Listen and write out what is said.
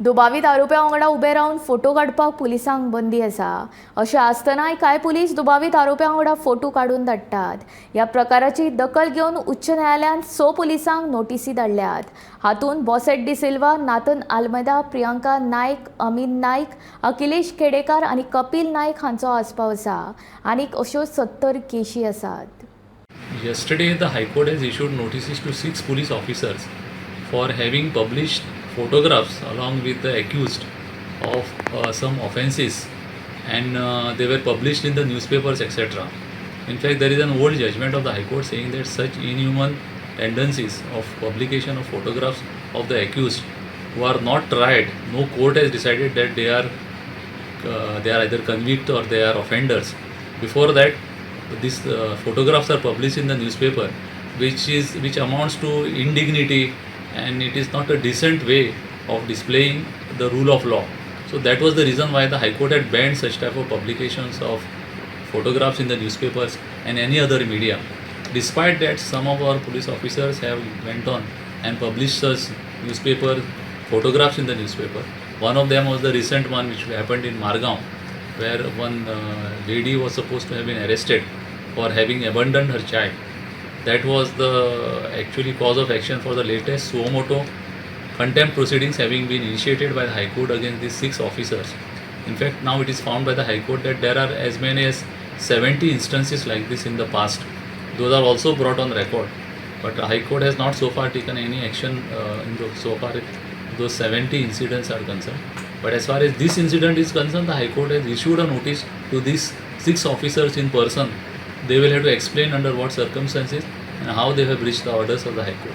दुबावीत आरोप्यां वांगडा ube Ravan photo काडपाक पुलिसांक बंदी आसा. अशें आसतनाय कांय पुलीस दुबावीत आरोप्यां वांगडा फोटो काडून धाडटात. ह्या प्रकाराची दखल घेवन उच्च न्यायालयान 6 पुलिसांक नोटीसी धाडल्यात. हातूंत बॉसेट डी सिल्वा, नाथन आल्मेदा, प्रियांका नायक, अमीन नायक, अखिलेश खेडेकार आनी कपिल नायक हांचो आस्पाव आसा. आनीक अश्यो 70 केशी आसात. Yesterday, the High Court has issued notices to 6 police officers for having published photographs along with the accused of some offences, and they were published in the newspapers, etc. In fact, there is an old judgment of the High Court saying that such inhuman tendencies of publication of photographs of the accused who are not tried, no court has decided that they are either convicted or they are offenders. Before that, these photographs are published in the newspaper, which amounts to indignity, and it is not a decent way of displaying the rule of law. So that was the reason why the High Court had banned such type of publications of photographs in the newspapers and any other media. Despite that, some of our police officers have went on and published such newspaper photographs in the newspaper. One of them was the recent one which happened in Margaon, where one lady was supposed to have been arrested for having abandoned her child. That was the actually cause of action for the latest suo motu contempt proceedings having been initiated by the High Court against these 6 officers. In fact, now it is found by the High Court that there are as many as 70 instances like this in the past. Those are also brought on record, but the High Court has not so far taken any action so far those 70 incidents are concerned. But as far as this incident is concerned, the High Court has issued a notice to these 6 officers in person. They will have to explain under what circumstances and how they have breached the orders of the High Court.